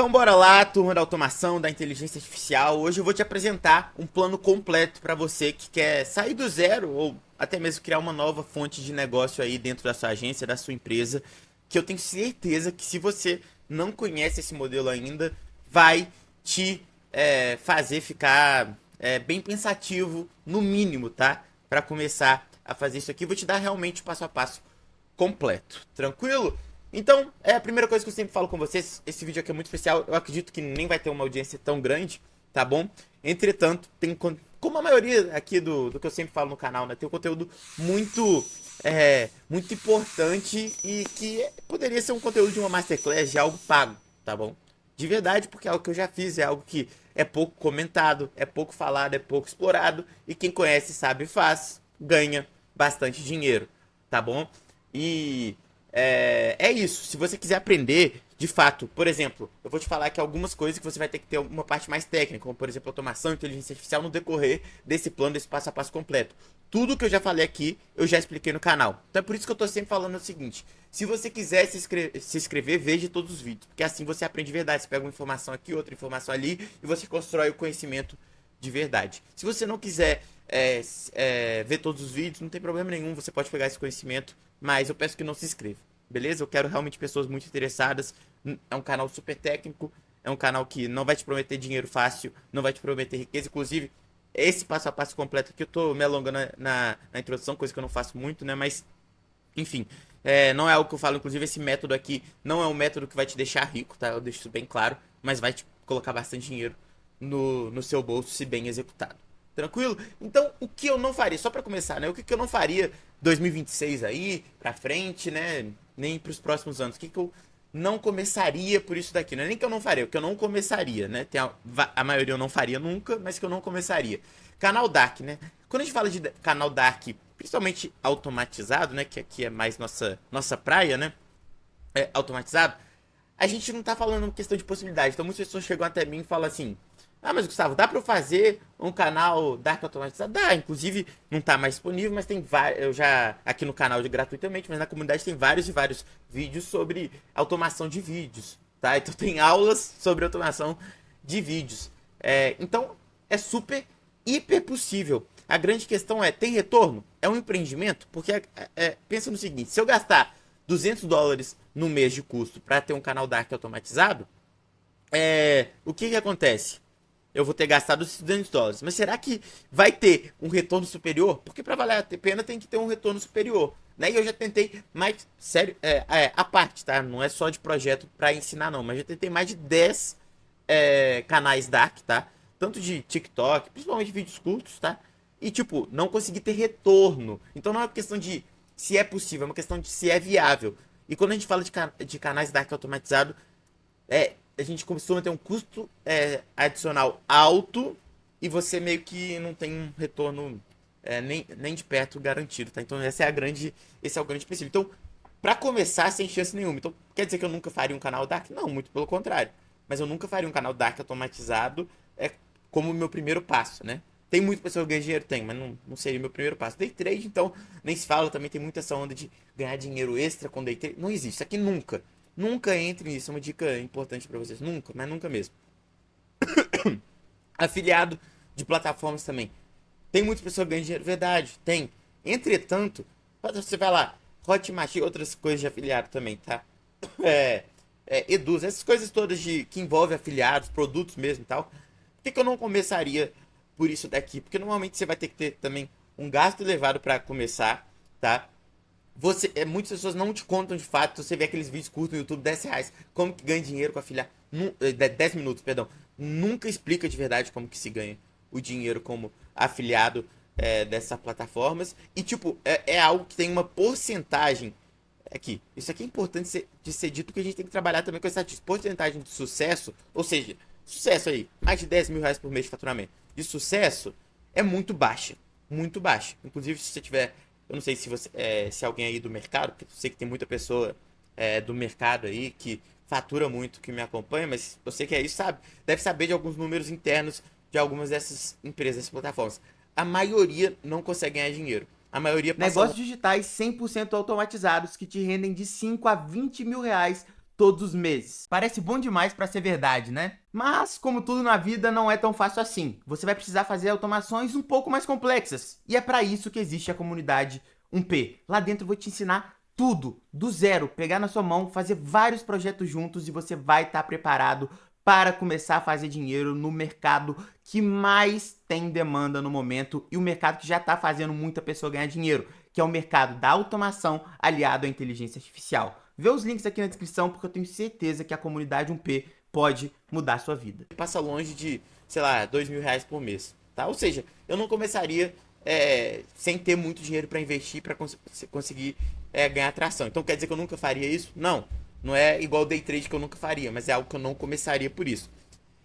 Então bora lá, turma da automação, da inteligência artificial. Hoje eu vou te apresentar um plano completo para você que quer sair do zero ou até mesmo criar uma nova fonte de negócio aí dentro da sua agência, da sua empresa, que eu tenho certeza que se você não conhece esse modelo ainda, vai te fazer ficar bem pensativo, no mínimo, tá? Para começar a fazer isso aqui, eu vou te dar realmente o passo a passo completo. Tranquilo? Então, é a primeira coisa que eu sempre falo com vocês. Esse vídeo aqui é muito especial. Eu acredito que nem vai ter uma audiência tão grande, tá bom? Entretanto, tem como a maioria aqui do que eu sempre falo no canal, né? Tem um conteúdo muito importante e que poderia ser um conteúdo de uma masterclass, de algo pago, tá bom? De verdade, porque é algo que eu já fiz, é algo que é pouco comentado, é pouco falado, é pouco explorado. E quem conhece, sabe, faz, ganha bastante dinheiro, tá bom? E é isso. Se você quiser aprender, de fato, por exemplo, eu vou te falar aqui algumas coisas que você vai ter que ter uma parte mais técnica, como por exemplo automação, inteligência artificial no decorrer desse plano, desse passo a passo completo. Tudo que eu já falei aqui, eu já expliquei no canal. Então é por isso que eu tô sempre falando o seguinte: se você quiser se inscrever, veja todos os vídeos, porque assim você aprende de verdade. Você pega uma informação aqui, outra informação ali, e você constrói o conhecimento de verdade. Se você não quiser ver todos os vídeos, não tem problema nenhum, você pode pegar esse conhecimento, mas eu peço que não se inscreva, beleza? Eu quero realmente pessoas muito interessadas. É um canal super técnico, é um canal que não vai te prometer dinheiro fácil, não vai te prometer riqueza. Inclusive, esse passo a passo completo aqui, eu tô me alongando na introdução, coisa que eu não faço muito, né? Mas, enfim, não é algo que eu falo. Inclusive, esse método aqui não é um método que vai te deixar rico, tá? Eu deixo isso bem claro, mas vai te colocar bastante dinheiro no seu bolso, se bem executado. Tranquilo? Então, o que eu não faria, só pra começar, né? O que eu não faria 2026 aí, pra frente, né? Nem pros próximos anos. O que eu não começaria por isso daqui? Não é nem que eu não faria, o que eu não começaria, né? A maioria eu não faria nunca, mas que eu não começaria. Canal Dark, né? Quando a gente fala de canal Dark, principalmente automatizado, né? Que aqui é mais nossa praia, né? Automatizado. A gente não tá falando questão de possibilidade. Então muitas pessoas chegam até mim e falam assim: ah, mas Gustavo, dá pra eu fazer um canal Dark automatizado? Dá, inclusive não tá mais disponível, mas tem vários. Eu já. Aqui no canal gratuitamente, mas na comunidade tem vários e vários vídeos sobre automação de vídeos, tá? Então tem aulas sobre automação de vídeos. Então é super, hiper possível. A grande questão é: tem retorno? É um empreendimento? Porque pensa no seguinte: se eu gastar US$ 200 no mês de custo para ter um canal Dark automatizado, o que acontece? Eu vou ter gastado esses US$ 200. Mas será que vai ter um retorno superior? Porque para valer a pena tem que ter um retorno superior. Né? E eu já tentei mais. Sério, a parte, tá? Não é só de projeto para ensinar, não. Mas já tentei mais de 10 canais Dark, tá? Tanto de TikTok, principalmente vídeos curtos, tá? E, tipo, não consegui ter retorno. Então não é uma questão de se é possível, é uma questão de se é viável. E quando a gente fala de canais Dark automatizado, a gente costuma ter um custo adicional alto e você meio que não tem um retorno nem de perto garantido, tá? Então esse é o grande princípio. Então, pra começar, sem chance nenhuma. Então, quer dizer que eu nunca faria um canal Dark? Não, muito pelo contrário. Mas eu nunca faria um canal Dark automatizado como o meu primeiro passo, né? Tem muita pessoa que ganha dinheiro? Tem, mas não seria o meu primeiro passo. Day trade, então, nem se fala, também tem muita essa onda de ganhar dinheiro extra com day trade. Não existe, isso aqui nunca. Nunca entre nisso, é uma dica importante pra vocês. Nunca, mas nunca mesmo. Afiliado de plataformas também. Tem muitas pessoas que ganham dinheiro, verdade, tem. Entretanto, você vai lá, Hotmart e outras coisas de afiliado também, tá? Eduz, essas coisas todas que envolvem afiliados, produtos mesmo e tal. Por que eu não começaria por isso daqui? Porque normalmente você vai ter que ter também um gasto elevado para começar, tá? Muitas pessoas não te contam de fato. Você vê aqueles vídeos curtos no YouTube, R$ 10, como que ganha dinheiro com afiliado. 10 minutos, perdão. Nunca explica de verdade como que se ganha o dinheiro como afiliado dessas plataformas. E tipo, é algo que tem uma porcentagem aqui. Isso aqui é importante de ser dito, porque a gente tem que trabalhar também com essa porcentagem de sucesso. Ou seja, sucesso aí, mais de R$ 10.000 por mês de faturamento. De sucesso é muito baixa. Muito baixa. Inclusive, se você tiver. Eu não sei se alguém aí do mercado, porque eu sei que tem muita pessoa do mercado aí que fatura muito, que me acompanha, mas você que é isso, sabe, deve saber de alguns números internos de algumas dessas empresas, dessas plataformas. A maioria não consegue ganhar dinheiro. A maioria passa. Negócios digitais 100% automatizados que te rendem de 5 a 20 mil reais todos os meses. Parece bom demais para ser verdade, né? Mas, como tudo na vida, não é tão fácil assim. Você vai precisar fazer automações um pouco mais complexas. E é para isso que existe a comunidade 1P. Lá dentro eu vou te ensinar tudo, do zero, pegar na sua mão, fazer vários projetos juntos e você vai estar preparado para começar a fazer dinheiro no mercado que mais tem demanda no momento e o mercado que já está fazendo muita pessoa ganhar dinheiro, que é o mercado da automação aliado à inteligência artificial. Vê os links aqui na descrição porque eu tenho certeza que a comunidade 1P pode mudar a sua vida. Passa longe de, sei lá, R$ 2.000 por mês, tá? Ou seja, eu não começaria sem ter muito dinheiro para investir para conseguir ganhar tração. Então quer dizer que eu nunca faria isso? Não. Não é igual o day trade que eu nunca faria, mas é algo que eu não começaria por isso.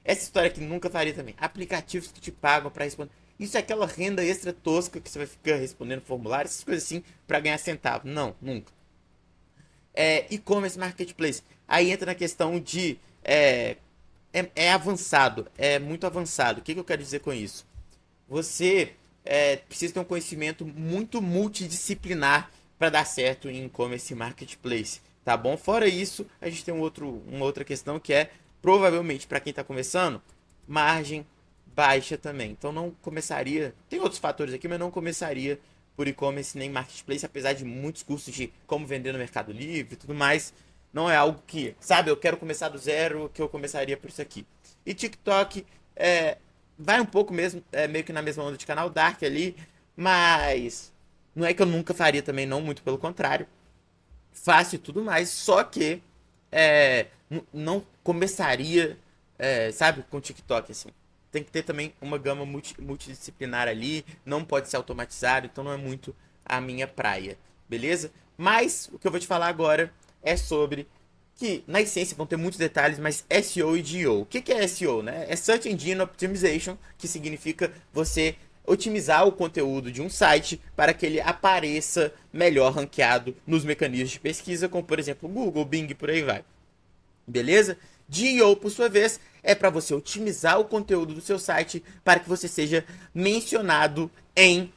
Essa história que nunca faria também. Aplicativos que te pagam para responder. Isso é aquela renda extra tosca que você vai ficar respondendo formulários, essas coisas assim, para ganhar centavo. Não, nunca. E-commerce marketplace. Aí entra na questão de... É avançado, é muito avançado. O que eu quero dizer com isso? Você precisa ter um conhecimento muito multidisciplinar para dar certo em e-commerce marketplace. Tá bom? Fora isso, a gente tem uma outra questão que é, provavelmente, para quem está começando, margem baixa também. Então não começaria, tem outros fatores aqui, mas não começaria por e-commerce nem marketplace, apesar de muitos cursos de como vender no Mercado Livre e tudo mais. Não é algo que, sabe, eu quero começar do zero, que eu começaria por isso aqui. E TikTok vai um pouco mesmo, meio que na mesma onda de canal Dark ali, mas não é que eu nunca faria também, não, muito pelo contrário. Fácil e tudo mais, só que não começaria, sabe, com TikTok, assim. Tem que ter também uma gama multidisciplinar ali, não pode ser automatizado, então não é muito a minha praia, beleza? Mas o que eu vou te falar agora é sobre que, na essência, vão ter muitos detalhes, mas SEO e GEO. O que é SEO, né? É Search Engine Optimization, que significa você otimizar o conteúdo de um site para que ele apareça melhor ranqueado nos mecanismos de pesquisa, como por exemplo Google, Bing, por aí vai. Beleza? GEO, por sua vez, é para você otimizar o conteúdo do seu site para que você seja mencionado em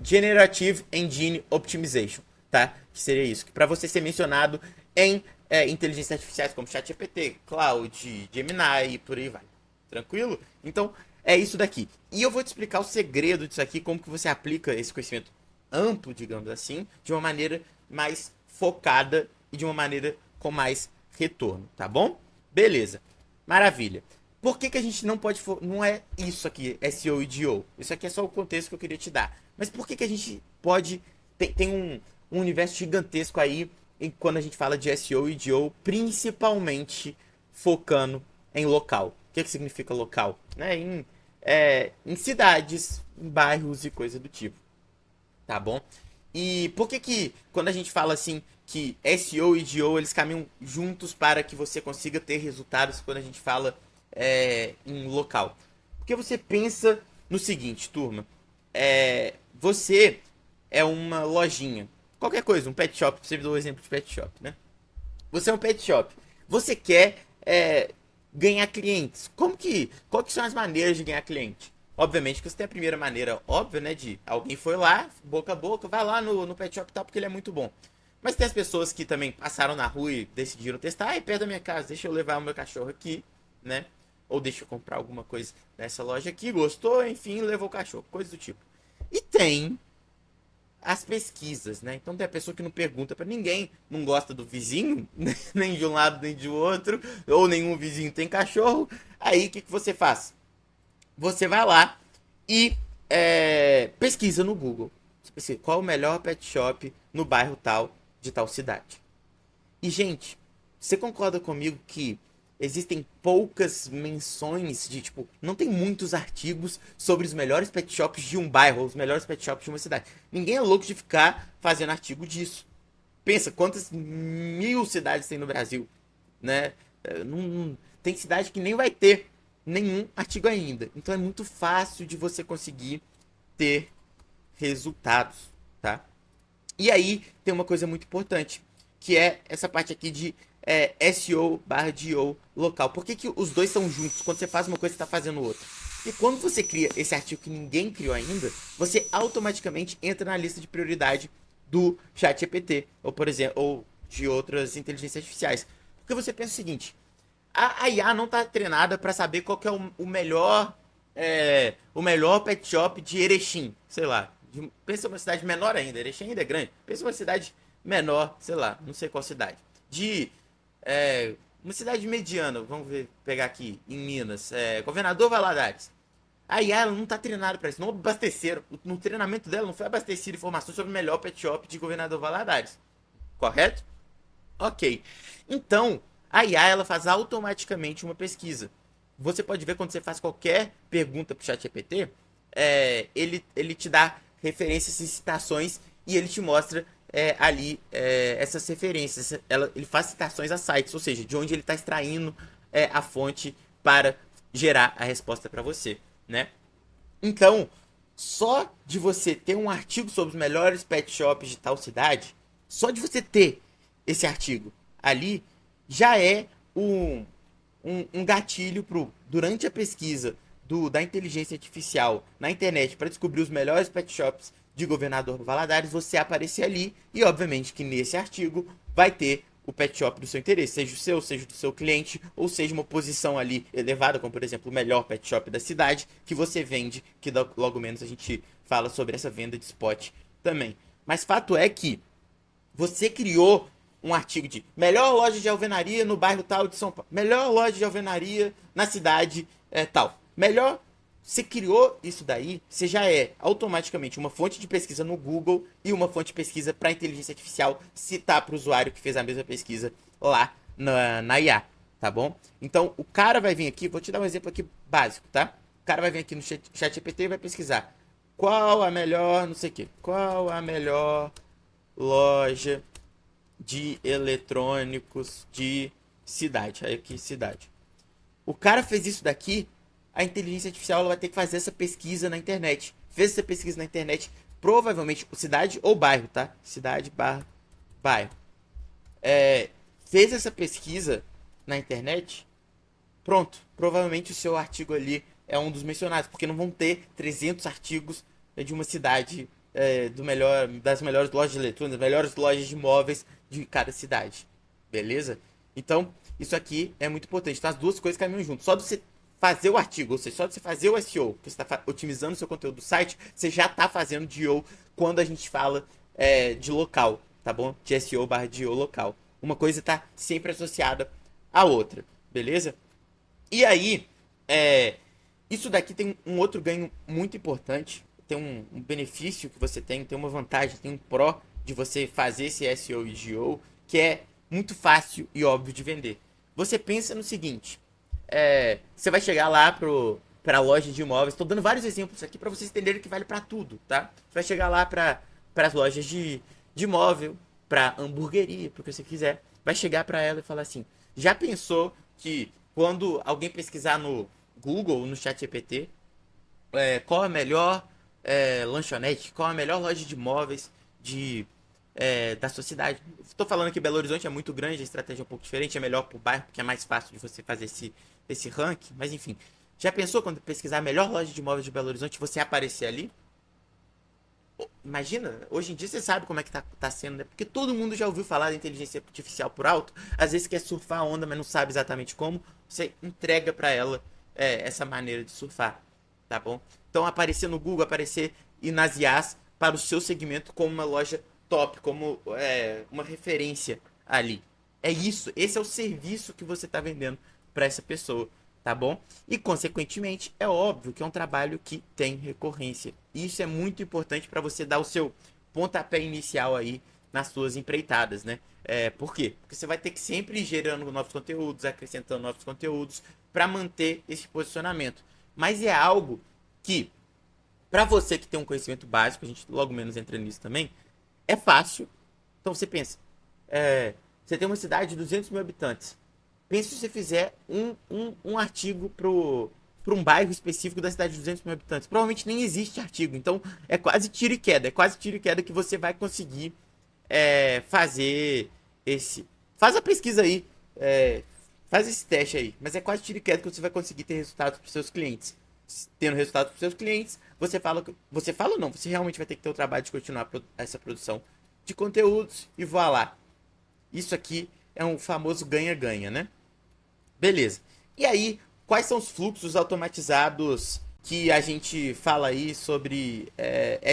Generative Engine Optimization, tá? Que seria isso, para você ser mencionado em inteligências artificiais como ChatGPT, Cloud, Gemini e por aí vai. Tranquilo? Então, é isso daqui. E eu vou te explicar o segredo disso aqui, como que você aplica esse conhecimento amplo, digamos assim, de uma maneira mais focada e de uma maneira com mais retorno, tá bom? Beleza. Maravilha. Por que a gente não pode... Não é isso aqui, SEO e GEO. Isso aqui é só o contexto que eu queria te dar. Mas por que a gente pode... Tem um universo gigantesco aí quando a gente fala de SEO e GEO, principalmente focando em local. O que significa local? Em cidades, em bairros e coisa do tipo. Tá bom? E por que quando a gente fala assim que SEO e GEO eles caminham juntos para que você consiga ter resultados quando a gente fala em local? Porque você pensa no seguinte, turma. Você é uma lojinha. Qualquer coisa, um pet shop. Você me deu o exemplo de pet shop, né? Você é um pet shop. Você quer ganhar clientes. Qual que são as maneiras de ganhar cliente? Obviamente que você tem a primeira maneira óbvia, né? De alguém foi lá, boca a boca, vai lá no pet shop e tal, porque ele é muito bom. Mas tem as pessoas que também passaram na rua e decidiram testar. Ai, perto da minha casa, deixa eu levar o meu cachorro aqui, né? Ou deixa eu comprar alguma coisa nessa loja aqui, gostou, enfim, levou o cachorro, coisa do tipo. E tem as pesquisas, né? Então tem a pessoa que não pergunta pra ninguém, não gosta do vizinho, nem de um lado nem de outro, ou nenhum vizinho tem cachorro. Aí o que você faz? Você vai lá e pesquisa no Google. Você pesquisa qual o melhor pet shop no bairro tal de tal cidade. E, gente, você concorda comigo que existem poucas menções de, tipo, não tem muitos artigos sobre os melhores pet shops de um bairro, ou os melhores pet shops de uma cidade. Ninguém é louco de ficar fazendo artigo disso. Pensa, quantas 1000 cidades tem no Brasil, né? Tem cidade que nem vai ter nenhum artigo ainda. Então é muito fácil de você conseguir ter resultados, tá? E aí tem uma coisa muito importante, que é essa parte aqui de SEO/GEO local. Por que os dois são juntos? Quando você faz uma coisa, você está fazendo outra. E quando você cria esse artigo que ninguém criou ainda, você automaticamente entra na lista de prioridade do ChatGPT, ou por exemplo, ou de outras inteligências artificiais. Porque você pensa o seguinte, a IA não está treinada para saber qual que é o melhor pet shop de Erechim, sei lá. Pensa uma cidade menor ainda, Erechim ainda é grande. Pensa uma cidade menor, sei lá, não sei qual cidade. De uma cidade mediana, vamos ver, pegar aqui em Minas, Governador Valadares. A IA ela não está treinada para isso, não abasteceram. No treinamento dela não foi abastecido informações sobre o melhor pet shop de Governador Valadares. Correto? Ok. Então, a IA ela faz automaticamente uma pesquisa. Você pode ver quando você faz qualquer pergunta para o ChatGPT, ele te dá referências e citações e ele te mostra ali essas referências. Ele faz citações a sites, ou seja, de onde ele está extraindo a fonte para gerar a resposta para você, né? Então, só de você ter um artigo sobre os melhores pet shops de tal cidade, só de você ter esse artigo ali, já é um gatilho durante a pesquisa da inteligência artificial na internet para descobrir os melhores pet shops de Governador Valadares, você aparecer ali e, obviamente, que nesse artigo vai ter o pet shop do seu interesse, seja o seu, seja do seu cliente, ou seja uma posição ali elevada, como por exemplo o melhor pet shop da cidade, que você vende, que logo menos a gente fala sobre essa venda de spot também. Mas fato é que você criou um artigo de melhor loja de alvenaria no bairro tal de São Paulo, melhor loja de alvenaria na cidade tal, melhor. Você criou isso daí, você já é automaticamente uma fonte de pesquisa no Google e uma fonte de pesquisa para a inteligência artificial citar para o usuário que fez a mesma pesquisa lá na IA, tá bom? Então o cara vai vir aqui, vou te dar um exemplo aqui básico, tá? O cara vai vir aqui no ChatGPT e vai pesquisar qual a melhor, não sei o que, qual a melhor loja de eletrônicos de cidade. Aí aqui, cidade. O cara fez isso daqui, a inteligência artificial ela vai ter que fazer essa pesquisa na internet. Fez essa pesquisa na internet, provavelmente, cidade ou bairro, tá? Cidade, bairro. Fez essa pesquisa na internet, pronto. Provavelmente o seu artigo ali é um dos mencionados, porque não vão ter 300 artigos de uma cidade das melhores lojas de eletrônicos, das melhores lojas de imóveis de cada cidade. Beleza? Então, isso aqui é muito importante. Então, as duas coisas caminham junto. Só de você fazer o artigo, ou seja, só de você fazer o SEO, que você está otimizando o seu conteúdo do site, você já está fazendo DO quando a gente fala de local, tá bom? De SEO barra DO local. Uma coisa está sempre associada à outra, beleza? E aí, isso daqui tem um outro ganho muito importante, tem um benefício que você tem uma vantagem, tem um pró de você fazer esse SEO e GO, que é muito fácil e óbvio de vender. Você pensa no seguinte, você vai chegar lá para a loja de imóveis, estou dando vários exemplos aqui para vocês entenderem que vale para tudo, tá? Você vai chegar lá para as lojas de imóvel, para hamburgueria, para o que você quiser, vai chegar para ela e falar assim, já pensou que quando alguém pesquisar no Google, no ChatGPT, qual a melhor lanchonete, qual a melhor loja de imóveis da sua cidade? Estou falando que Belo Horizonte é muito grande, a estratégia é um pouco diferente, é melhor pro bairro, porque é mais fácil de você fazer esse ranking, mas enfim. Já pensou quando pesquisar a melhor loja de imóveis de Belo Horizonte, você aparecer ali? Imagina, hoje em dia você sabe como é que tá sendo, né? Porque todo mundo já ouviu falar da inteligência artificial por alto, às vezes quer surfar a onda, mas não sabe exatamente como, você entrega para ela essa maneira de surfar, tá bom? Então aparecer no Google, aparecer e nas IAs para o seu segmento como uma loja top, como uma referência ali. É isso, esse é o serviço que você está vendendo para essa pessoa, tá bom? E consequentemente é óbvio que é um trabalho que tem recorrência. Isso é muito importante para você dar o seu pontapé inicial aí nas suas empreitadas, né? Por quê? Porque você vai ter que sempre ir gerando novos conteúdos, acrescentando novos conteúdos para manter esse posicionamento. Mas é algo que, para você que tem um conhecimento básico, a gente logo menos entra nisso também, é fácil. Então você pensa, você tem uma cidade de 200 mil habitantes. Pensa se você fizer um artigo para um bairro específico da cidade de 200 mil habitantes. Provavelmente nem existe artigo. Então é quase tiro e queda. É quase tiro e queda que você vai conseguir fazer esse. Faz a pesquisa aí. Faz esse teste aí. Mas é quase tiro e queda que você vai conseguir ter resultados para os seus clientes. Tendo resultados para os seus clientes, você fala ou não, você realmente vai ter que ter o trabalho de continuar essa produção de conteúdos e voar lá. Isso aqui é um famoso ganha-ganha, né? Beleza. E aí, quais são os fluxos automatizados que a gente fala aí sobre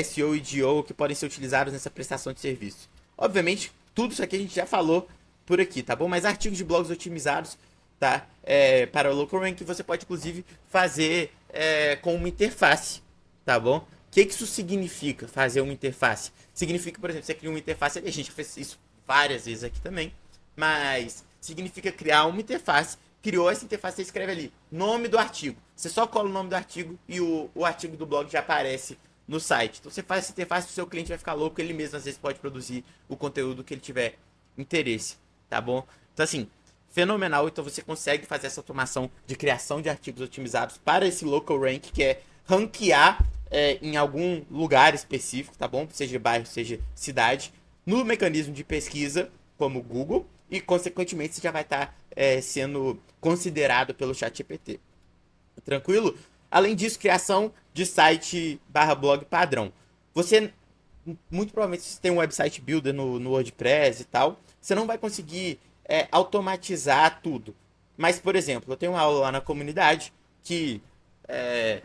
SEO e GO que podem ser utilizados nessa prestação de serviço? Obviamente, tudo isso aqui a gente já falou por aqui, tá bom? Mas artigos de blogs otimizados, tá? Para o local rank você pode inclusive fazer com uma interface, tá bom? O que isso significa, fazer uma interface? Significa, por exemplo, você cria uma interface, a gente fez isso várias vezes aqui também, mas significa criar uma interface. Criou essa interface, você escreve ali nome do artigo. Você só cola o nome do artigo e o artigo do blog já aparece no site. Então você faz essa interface, o seu cliente vai ficar louco, ele mesmo às vezes pode produzir o conteúdo que ele tiver interesse, tá bom? Então assim, fenomenal. Então você consegue fazer essa automação de criação de artigos otimizados para esse local rank, que é ranquear em algum lugar específico, tá bom? Seja bairro, seja cidade, no mecanismo de pesquisa, como o Google, e consequentemente você já vai estar sendo considerado pelo ChatGPT. Tranquilo? Além disso, criação de site barra blog padrão. Você, muito provavelmente, se você tem um website builder no WordPress e tal, você não vai conseguir automatizar tudo. Mas, por exemplo, eu tenho uma aula lá na comunidade é,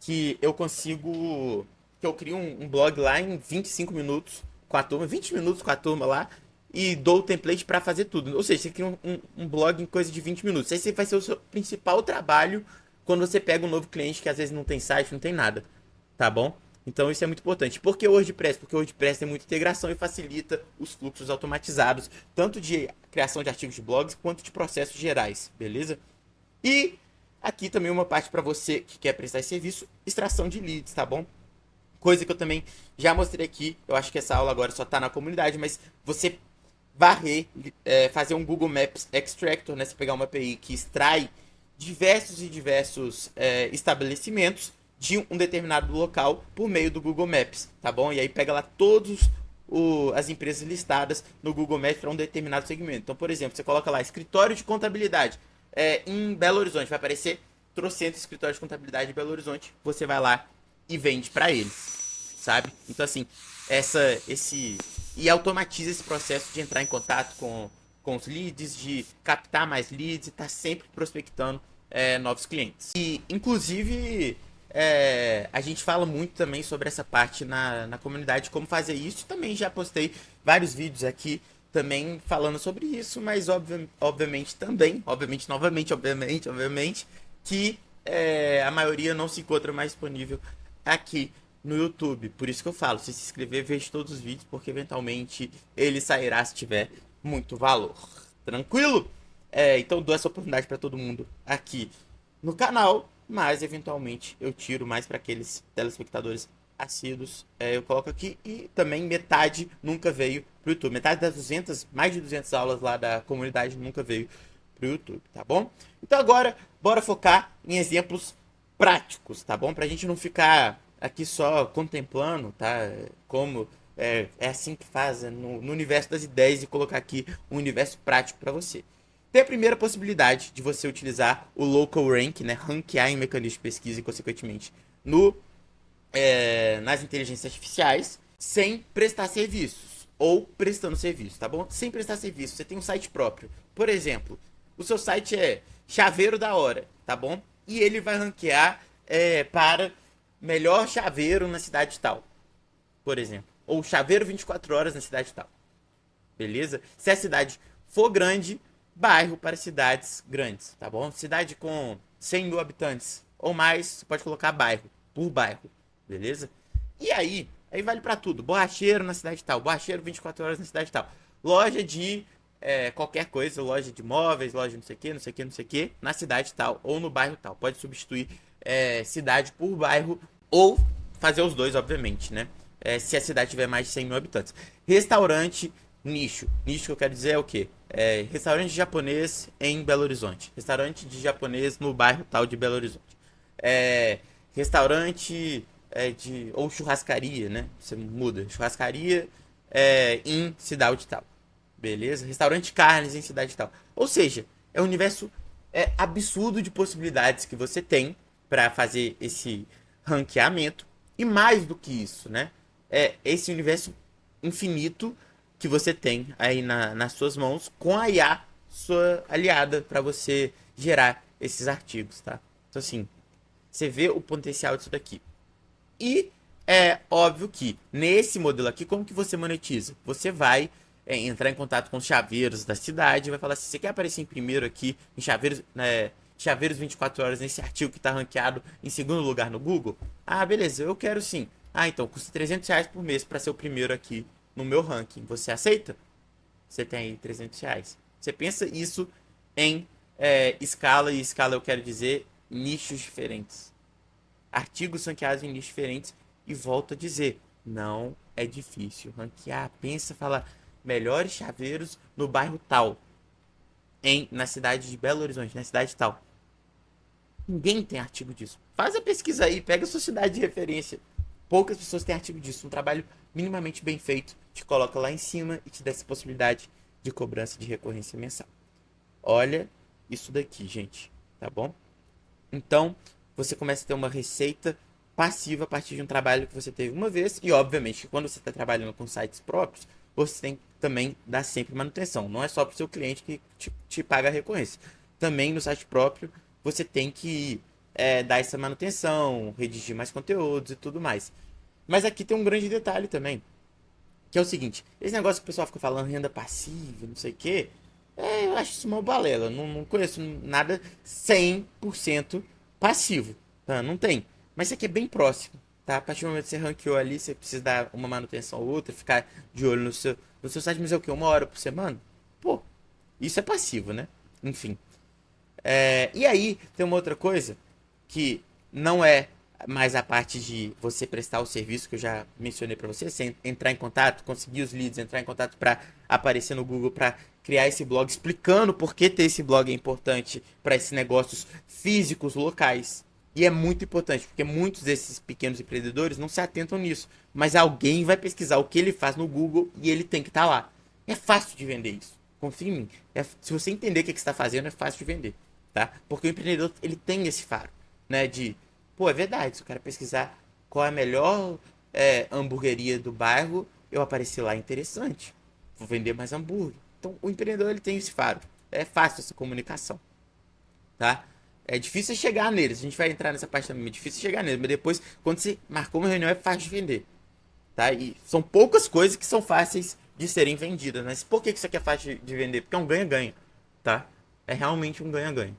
que eu consigo. Que eu crio um blog lá em 25 minutos com a turma, 20 minutos com a turma lá, e dou o template para fazer tudo. Ou seja, você cria um blog em coisa de 20 minutos. Esse vai ser o seu principal trabalho quando você pega um novo cliente que às vezes não tem site, não tem nada. Tá bom? Então isso é muito importante. Por que o WordPress? Porque o WordPress tem muita integração e facilita os fluxos automatizados, tanto de criação de artigos de blogs quanto de processos gerais, beleza? E aqui também uma parte para você que quer prestar esse serviço, extração de leads, tá bom? Coisa que eu também já mostrei aqui. Eu acho que essa aula agora só tá na comunidade, mas você varrer, fazer um Google Maps Extractor, né? Você pegar uma API que extrai diversos e diversos estabelecimentos de um determinado local por meio do Google Maps, tá bom? E aí pega lá todos as empresas listadas no Google Maps para um determinado segmento. Então, por exemplo, você coloca lá escritório de contabilidade em Belo Horizonte, vai aparecer trocentos escritórios de contabilidade em Belo Horizonte, você vai lá e vende para eles, sabe? Então, assim, e automatiza esse processo de entrar em contato com os leads, de captar mais leads e estar tá sempre prospectando novos clientes. E, inclusive, a gente fala muito também sobre essa parte na comunidade, como fazer isso. Também já postei vários vídeos aqui também falando sobre isso, mas obviamente também, obviamente, que a maioria não se encontra mais disponível aqui no YouTube. Por isso que eu falo, se inscrever, veja todos os vídeos, porque eventualmente ele sairá se tiver muito valor. Tranquilo? Então dou essa oportunidade para todo mundo aqui no canal, mas eventualmente eu tiro mais para aqueles telespectadores assíduos. Eu coloco aqui e também metade nunca veio pro YouTube. Metade das 200, mais de 200 aulas lá da comunidade nunca veio pro YouTube, tá bom? Então agora, bora focar em exemplos práticos, tá bom? Pra gente não ficar aqui só contemplando, tá? Como é assim que faz no universo das ideias e colocar aqui um universo prático para você. Tem a primeira possibilidade de você utilizar o local rank, né? Ranquear em mecanismo de pesquisa e, consequentemente, nas inteligências artificiais, sem prestar serviços. Ou prestando serviço, tá bom? Sem prestar serviço. Você tem um site próprio. Por exemplo, o seu site é Chaveiro da Hora, tá bom? E ele vai ranquear para melhor chaveiro na cidade tal, por exemplo. Ou chaveiro 24 horas na cidade tal. Beleza? Se a cidade for grande, bairro para cidades grandes, tá bom? Cidade com 100 mil habitantes ou mais, você pode colocar bairro, por bairro. Beleza? E aí vale para tudo. Borracheiro na cidade tal, borracheiro 24 horas na cidade tal. Loja de qualquer coisa, loja de móveis, loja de não sei o que, não sei o que, não sei o que, na cidade tal ou no bairro tal. Pode substituir cidade por bairro ou fazer os dois, obviamente, né? Se a cidade tiver mais de 100 mil habitantes. Restaurante, nicho. Nicho que eu quero dizer é o quê? Restaurante japonês em Belo Horizonte. Restaurante de japonês no bairro tal de Belo Horizonte. Restaurante ou churrascaria, né? Você muda. Churrascaria em cidade tal. Beleza? Restaurante de carnes em cidade tal. Ou seja, é um universo absurdo de possibilidades que você tem para fazer esse ranqueamento. E mais do que isso, né? Esse universo infinito que você tem aí nas suas mãos com a IA, sua aliada, para você gerar esses artigos, tá? Então, assim, você vê o potencial disso daqui. E é óbvio que nesse modelo aqui, como que você monetiza? Você vai entrar em contato com os chaveiros da cidade, vai falar assim, você quer aparecer em primeiro aqui, em chaveiros, chaveiros 24 horas, nesse artigo que está ranqueado em segundo lugar no Google? Ah, beleza, eu quero sim. Ah, então custa R$ 300 por mês para ser o primeiro aqui no meu ranking. Você aceita? Você tem aí R$ 300. Você pensa isso em escala, e escala eu quero dizer nichos diferentes. Artigos ranqueados em nichos diferentes. E volto a dizer, não é difícil ranquear. Pensa, fala melhores chaveiros no bairro tal, na cidade de Belo Horizonte, na cidade tal. Ninguém tem artigo disso. Faz a pesquisa aí, pega a sua cidade de referência. Poucas pessoas têm artigo disso. Um trabalho minimamente bem feito te coloca lá em cima e te dá essa possibilidade de cobrança de recorrência mensal. Olha isso daqui, gente, tá bom? Então, você começa a ter uma receita passiva a partir de um trabalho que você teve uma vez. E, obviamente, quando você está trabalhando com sites próprios, você tem que também dar sempre manutenção. Não é só para o seu cliente que te paga a recorrência. Também no site próprio, você tem que dar essa manutenção, redigir mais conteúdos e tudo mais. Mas aqui tem um grande detalhe também, que é o seguinte. Esse negócio que o pessoal fica falando, renda passiva, não sei o quê, eu acho isso uma balela. Não conheço nada 100% passivo. Tá? Não tem. Mas isso aqui é bem próximo. Tá? A partir do momento que você ranqueou ali, você precisa dar uma manutenção ou outra, ficar de olho no seu site, mas é o quê? 1 hora por semana? Pô, isso é passivo, né? Enfim. E aí, tem uma outra coisa que não é mais a parte de você prestar o serviço que eu já mencionei para você entrar em contato, conseguir os leads, entrar em contato para aparecer no Google, para criar esse blog, explicando por que ter esse blog é importante para esses negócios físicos locais. E é muito importante, porque muitos desses pequenos empreendedores não se atentam nisso. Mas alguém vai pesquisar o que ele faz no Google e ele tem que estar lá. É fácil de vender isso. Confia em mim. Se você entender o que você está fazendo, é fácil de vender. Tá? Porque o empreendedor ele tem esse faro, né? De, pô, é verdade, se eu quero pesquisar qual é a melhor hamburgueria do bairro, eu apareci lá, interessante. Vou vender mais hambúrguer. Então, o empreendedor ele tem esse faro. É fácil essa comunicação, tá? É difícil chegar neles. A gente vai entrar nessa parte também. É difícil chegar neles, mas depois, quando você marcou uma reunião, é fácil de vender, tá? E são poucas coisas que são fáceis de serem vendidas, mas por que isso aqui é fácil de vender? Porque é um ganha-ganha, tá? É realmente um ganha-ganha.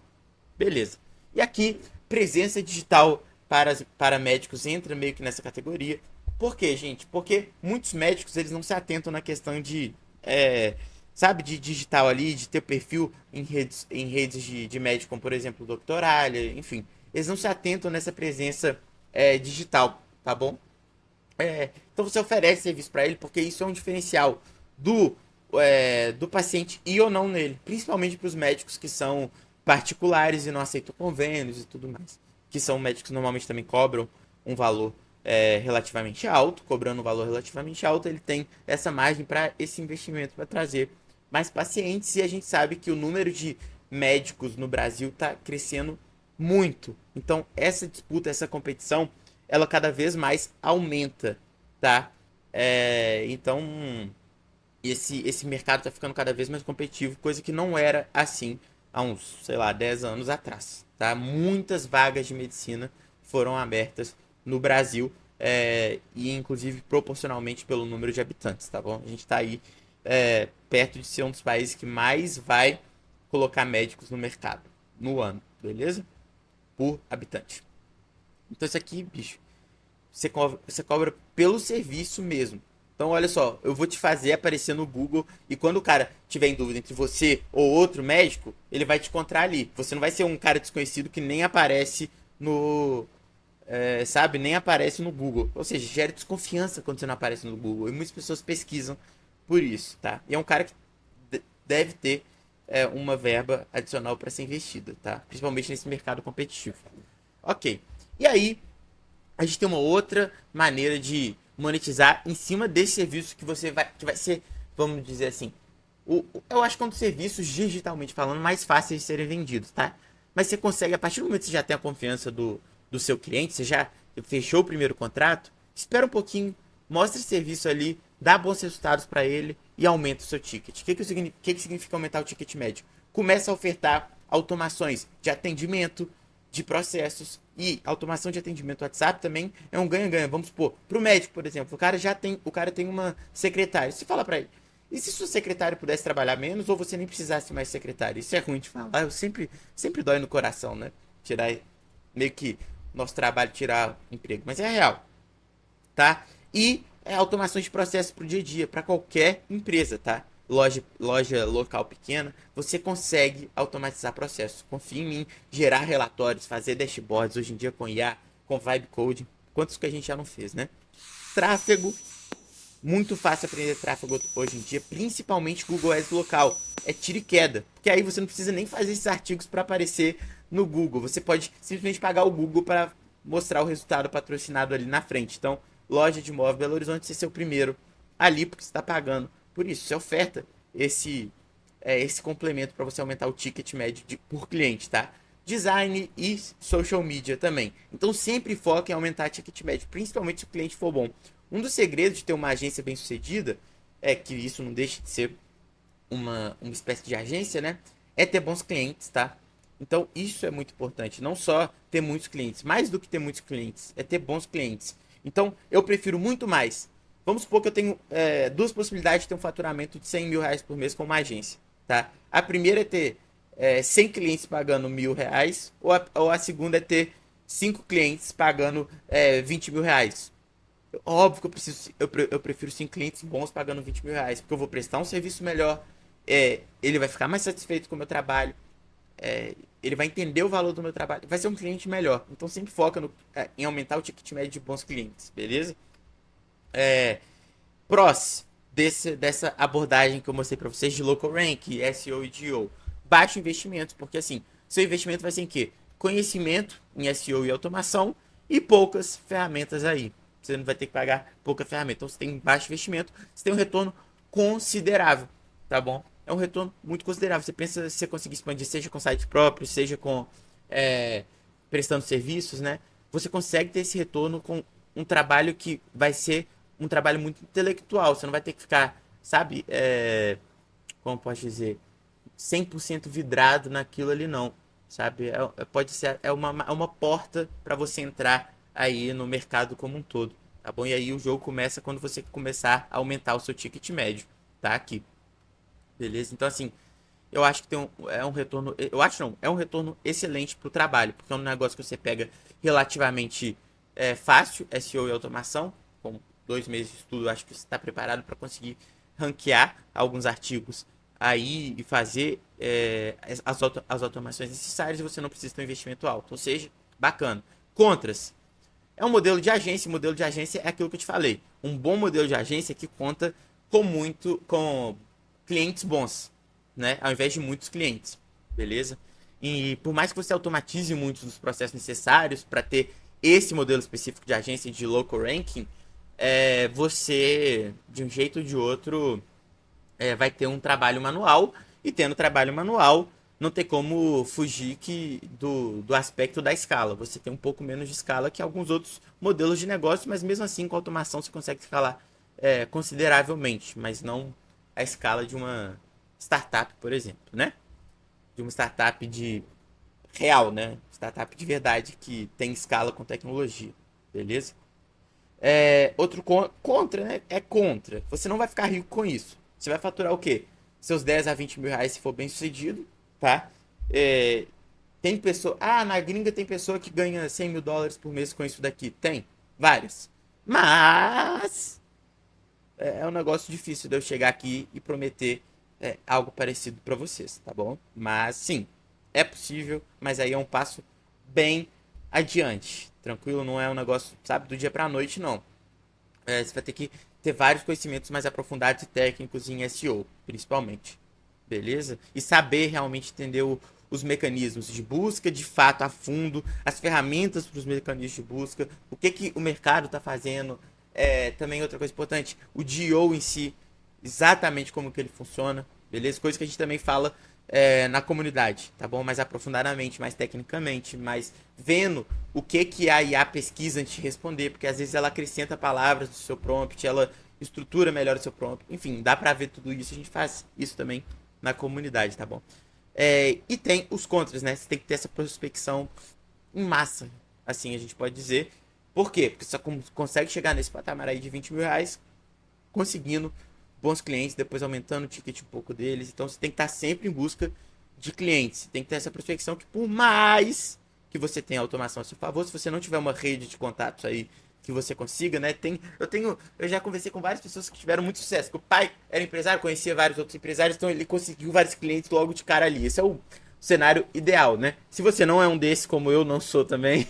Beleza. E aqui, presença digital para médicos entra meio que nessa categoria. Por quê, gente? Porque muitos médicos eles não se atentam na questão de, sabe, de digital ali, de ter perfil em redes de médico, como por exemplo o Doctoralha, enfim. Eles não se atentam nessa presença digital, tá bom? Então você oferece serviço para ele porque isso é um diferencial do paciente ir ou não nele, principalmente para os médicos que são particulares e não aceitam convênios e tudo mais. Que são médicos que normalmente também cobram um valor relativamente alto, cobrando um valor relativamente alto, ele tem essa margem para esse investimento, para trazer mais pacientes, e a gente sabe que o número de médicos no Brasil está crescendo muito. Então, essa disputa, essa competição, ela cada vez mais aumenta, tá? Então, esse mercado está ficando cada vez mais competitivo, coisa que não era assim há uns, sei lá, 10 anos atrás, tá? Muitas vagas de medicina foram abertas no Brasil, e inclusive proporcionalmente pelo número de habitantes, tá bom? A gente está aí perto de ser um dos países que mais vai colocar médicos no mercado no ano, beleza? Por habitante. Então isso aqui, bicho, você cobra pelo serviço mesmo. Então, olha só, eu vou te fazer aparecer no Google e quando o cara tiver em dúvida entre você ou outro médico, ele vai te encontrar ali. Você não vai ser um cara desconhecido que nem aparece sabe, nem aparece no Google. Ou seja, gera desconfiança quando você não aparece no Google. E muitas pessoas pesquisam por isso, tá? E é um cara que deve ter uma verba adicional para ser investida, tá? Principalmente nesse mercado competitivo. Ok. E aí, a gente tem uma outra maneira de monetizar em cima desse serviço que vai ser, vamos dizer assim, eu acho que é um dos serviços digitalmente falando mais fáceis de serem vendidos, tá? Mas você consegue, a partir do momento que você já tem a confiança do seu cliente, você já fechou o primeiro contrato, espera um pouquinho, mostra esse serviço ali, dá bons resultados para ele e aumenta o seu ticket. O que significa aumentar o ticket médio? Começa a ofertar automações de atendimento, de processos, e automação de atendimento WhatsApp também é um ganha-ganha. Vamos supor, para o médico, por exemplo, o cara tem uma secretária. Você fala para ele, e se sua secretária pudesse trabalhar menos ou você nem precisasse mais secretária? Isso é ruim de falar, eu sempre dói no coração, né? Tirar meio que nosso trabalho, tirar o emprego, mas é real, tá? E automações de processos para o dia a dia, para qualquer empresa, tá? Loja local pequena, você consegue automatizar processos. Confia em mim, gerar relatórios, fazer dashboards, hoje em dia com IA, com vibe coding, quantos que a gente já não fez, né? Tráfego, muito fácil aprender tráfego hoje em dia, principalmente Google Ads local. É tiro e queda, porque aí você não precisa nem fazer esses artigos para aparecer no Google. Você pode simplesmente pagar o Google para mostrar o resultado patrocinado ali na frente. Então, loja de imóvel Belo Horizonte, você ser o primeiro ali, porque você está pagando por isso. Você oferta esse complemento para você aumentar o ticket médio por cliente, tá? Design e social media também. Então, sempre foca em aumentar o ticket médio, principalmente se o cliente for bom. Um dos segredos de ter uma agência bem sucedida, é que isso não deixa de ser uma espécie de agência, né? É ter bons clientes, tá? Então isso é muito importante. Não só ter muitos clientes, mais do que ter muitos clientes, é ter bons clientes. Então eu prefiro muito mais. Vamos supor que eu tenho duas possibilidades de ter um faturamento de 100 mil reais por mês com uma agência, tá? A primeira é ter 100 clientes pagando R$ 1.000, ou a segunda é ter 5 clientes pagando 20 mil reais. Óbvio que eu prefiro 5 clientes bons pagando 20 mil reais, porque eu vou prestar um serviço melhor, ele vai ficar mais satisfeito com o meu trabalho, ele vai entender o valor do meu trabalho, vai ser um cliente melhor. Então sempre foca em aumentar o ticket médio de bons clientes, beleza? Prós dessa abordagem que eu mostrei para vocês de local rank, SEO e GO. Baixo investimento, porque assim, seu investimento vai ser em quê? Conhecimento em SEO e automação e poucas ferramentas aí. Você não vai ter que pagar pouca ferramenta. Então você tem baixo investimento, você tem um retorno considerável, tá bom? É um retorno muito considerável. Você pensa se você conseguir expandir, seja com site próprio, seja com prestando serviços, né? Você consegue ter esse retorno com um trabalho que vai ser um trabalho muito intelectual. Você não vai ter que ficar, sabe, como posso dizer, 100% vidrado naquilo ali, não. Sabe? Pode ser uma porta para você entrar aí no mercado como um todo, tá bom? E aí o jogo começa quando você começar a aumentar o seu ticket médio, tá? Aqui, beleza? Então, assim, eu acho que é um retorno, eu acho não, é um retorno excelente pro trabalho, porque é um negócio que você pega relativamente fácil, SEO e automação, com 2 meses de estudo, eu acho que você está preparado para conseguir ranquear alguns artigos aí e fazer as automações necessárias, e você não precisa ter um investimento alto, ou seja, bacana. Contras, é um modelo de agência. O modelo de agência é aquilo que eu te falei. Um bom modelo de agência que conta com clientes bons, né? Ao invés de muitos clientes, beleza? E por mais que você automatize muitos dos processos necessários para ter esse modelo específico de agência de local ranking, você, de um jeito ou de outro, vai ter um trabalho manual, e tendo trabalho manual, não tem como fugir do aspecto da escala. Você tem um pouco menos de escala que alguns outros modelos de negócio, mas mesmo assim com automação você consegue escalar consideravelmente, mas não a escala de uma startup, por exemplo, né? De uma startup de real, né? Startup de verdade que tem escala com tecnologia, beleza? Outro contra, né? É contra. Você não vai ficar rico com isso. Você vai faturar o quê? Seus 10 a 20 mil reais se for bem sucedido, tá? Tem pessoa. Na gringa tem pessoa que ganha 100 mil dólares por mês com isso daqui. Tem. Várias. Mas. É um negócio difícil de eu chegar aqui e prometer algo parecido para vocês, tá bom? Mas sim, é possível, mas aí é um passo bem adiante. Tranquilo? Não é um negócio, sabe, do dia pra noite, não. Você vai ter que ter vários conhecimentos mais aprofundados e técnicos em SEO, principalmente. Beleza? E saber realmente entender os mecanismos de busca de fato a fundo, as ferramentas para os mecanismos de busca, o que o mercado está fazendo. Também outra coisa importante, o GO em si, exatamente como que ele funciona, beleza? Coisa que a gente também fala na comunidade, tá bom? Mais aprofundadamente, mais tecnicamente, mais vendo o que a IA pesquisa antes de responder, porque às vezes ela acrescenta palavras do seu prompt, ela estrutura melhor o seu prompt. Enfim, dá pra ver tudo isso. A gente faz isso também na comunidade, tá bom? E tem os contras, né? Você tem que ter essa prospecção em massa, assim a gente pode dizer. Por quê? Porque você só consegue chegar nesse patamar aí de 20 mil reais conseguindo bons clientes, depois aumentando o ticket um pouco deles. Então você tem que estar sempre em busca de clientes. Você tem que ter essa prospecção que por mais que você tenha automação a seu favor, se você não tiver uma rede de contatos aí que você consiga, né? Eu já conversei com várias pessoas que tiveram muito sucesso. Que o pai era empresário, conhecia vários outros empresários, então ele conseguiu vários clientes logo de cara ali. Esse é o cenário ideal, né? Se você não é um desses, como eu não sou também,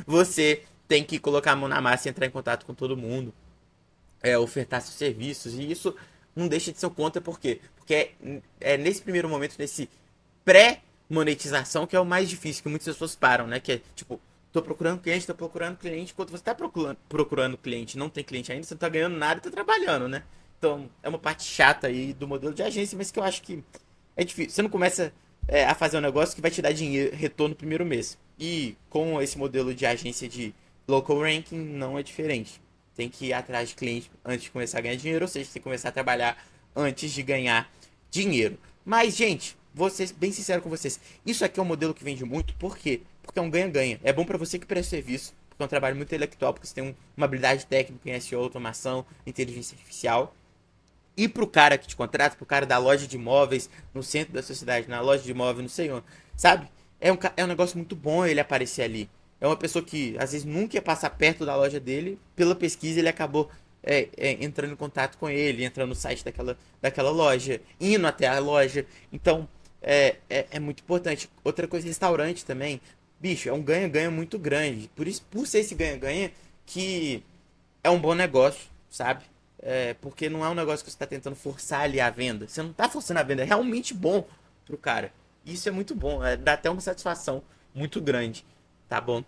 você tem que colocar a mão na massa e entrar em contato com todo mundo, ofertar seus serviços, e isso não deixa de ser um conta, por quê? Porque é nesse primeiro momento, nesse pré-monetização, que é o mais difícil, que muitas pessoas param, né? Que é tipo, tô procurando cliente, enquanto você tá procurando cliente, não tem cliente ainda, você não tá ganhando nada e tá trabalhando, né? Então, é uma parte chata aí do modelo de agência, mas que eu acho que é difícil. Você não começa a fazer um negócio que vai te dar dinheiro, retorno no primeiro mês. E com esse modelo de agência de local ranking, não é diferente. Tem que ir atrás de cliente antes de começar a ganhar dinheiro, ou seja, tem que começar a trabalhar antes de ganhar dinheiro. Mas, gente, vou ser bem sincero com vocês. Isso aqui é um modelo que vende muito, por quê? Porque é um ganha-ganha. É bom para você que presta serviço, porque é um trabalho muito intelectual, porque você tem uma habilidade técnica em SEO, automação, inteligência artificial. E pro cara que te contrata, pro cara da loja de imóveis no centro da sua cidade, na loja de imóveis, não sei onde, sabe? É um negócio muito bom ele aparecer ali. É uma pessoa que às vezes nunca ia passar perto da loja dele, pela pesquisa ele acabou entrando em contato com ele, entrando no site daquela loja, indo até a loja. Então é muito importante. Outra coisa, restaurante também. Bicho, é um ganha-ganha muito grande. Por isso, por ser esse ganha-ganha, que é um bom negócio, sabe? Porque não é um negócio que você está tentando forçar ali a venda. Você não está forçando a venda, é realmente bom pro cara. Isso é muito bom, dá até uma satisfação muito grande, tá bom?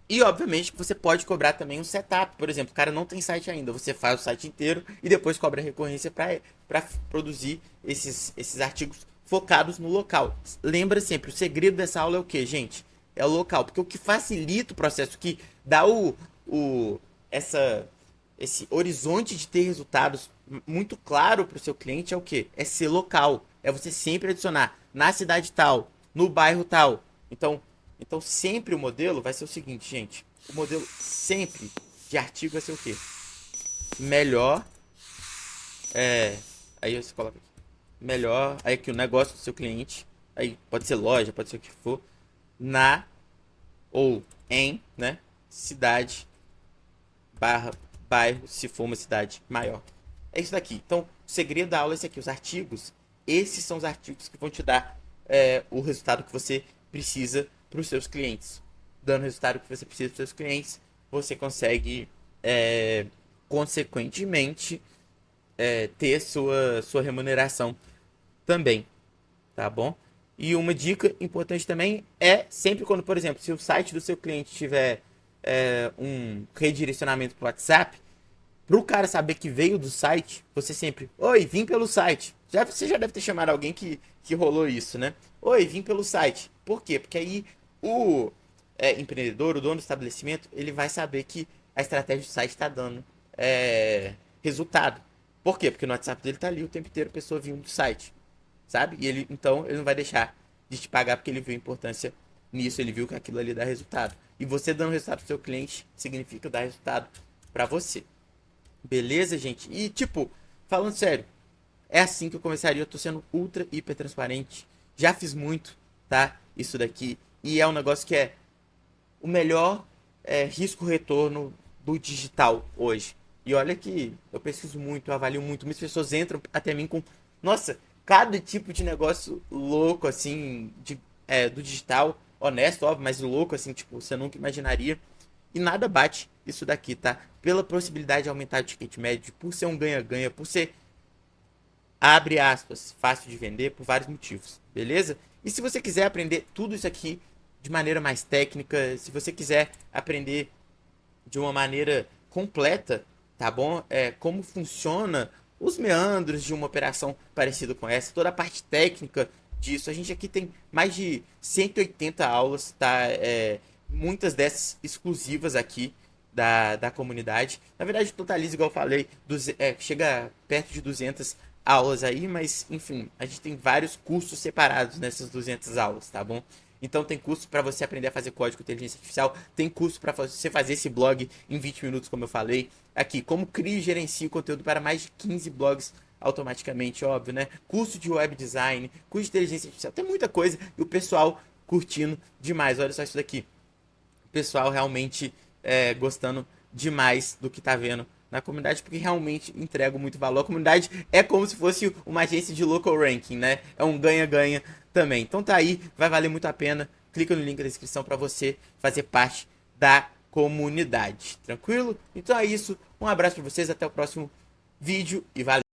E obviamente que você pode cobrar também um setup. Por exemplo, o cara não tem site ainda, você faz o site inteiro e depois cobra recorrência para produzir esses artigos focados no local. Lembra sempre, o segredo dessa aula é o que, gente? É o local, porque o que facilita o processo, que dá essa esse horizonte de ter resultados muito claro para o seu cliente é o que? É ser local. É você sempre adicionar na cidade tal, no bairro tal. Então sempre o modelo vai ser o seguinte, gente. O modelo sempre de artigo vai ser o quê? Melhor. Aí você coloca aqui. Melhor. Aí aqui o negócio do seu cliente. Aí pode ser loja, pode ser o que for. Na ou em, né? Cidade barra bairro, se for uma cidade maior. É isso daqui. Então, o segredo da aula é esse aqui. Os artigos, esses são os artigos que vão te dar o resultado que você precisa para os seus clientes. Dando o resultado que você precisa para os seus clientes, você consegue, consequentemente, ter sua remuneração também. Tá bom? E uma dica importante também é sempre quando, por exemplo, se o site do seu cliente tiver um redirecionamento para o WhatsApp, para o cara saber que veio do site, você sempre, oi, vim pelo site. Você já deve ter chamado alguém que rolou isso, né? Oi, vim pelo site. Por quê? Porque aí o empreendedor, o dono do estabelecimento, ele vai saber que a estratégia do site está dando resultado. Por quê? Porque no WhatsApp dele tá ali o tempo inteiro a pessoa vindo do site, sabe? E então ele não vai deixar de te pagar porque ele viu a importância nisso, ele viu que aquilo ali dá resultado. E você dando resultado pro seu cliente significa dar resultado para você. Beleza, gente? E tipo, falando sério, é assim que eu começaria. Eu tô sendo ultra, hiper transparente. Já fiz muito, tá? Isso daqui. E é um negócio que é o melhor risco-retorno do digital hoje. E olha que eu pesquiso muito, eu avalio muito. Muitas pessoas entram até mim com, nossa, cada tipo de negócio louco, assim, do digital, honesto, óbvio, mas louco, assim, tipo, você nunca imaginaria. E nada bate isso daqui, tá? Pela possibilidade de aumentar o ticket médio, por ser um ganha-ganha, por ser, abre aspas, fácil de vender, por vários motivos, beleza? E se você quiser aprender tudo isso aqui de maneira mais técnica, se você quiser aprender de uma maneira completa, tá bom? Como funciona os meandros de uma operação parecida com essa, toda a parte técnica disso. A gente aqui tem mais de 180 aulas, tá? Muitas dessas exclusivas aqui. da comunidade. Na verdade, totaliza, igual eu falei, chega perto de 200 aulas aí, mas enfim, a gente tem vários cursos separados nessas 200 aulas, tá bom? Então tem curso para você aprender a fazer código com inteligência artificial, tem curso para você fazer esse blog em 20 minutos, como eu falei. Aqui, como crio e gerencio conteúdo para mais de 15 blogs automaticamente, óbvio, né? Curso de web design, curso de inteligência artificial, tem muita coisa e o pessoal curtindo demais. Olha só isso daqui. O pessoal realmente gostando demais do que tá vendo na comunidade, porque realmente entrega muito valor. A comunidade é como se fosse uma agência de local ranking, né? É um ganha-ganha também. Então tá aí, vai valer muito a pena. Clica no link da descrição para você fazer parte da comunidade. Tranquilo? Então é isso. Um abraço para vocês, até o próximo vídeo e valeu!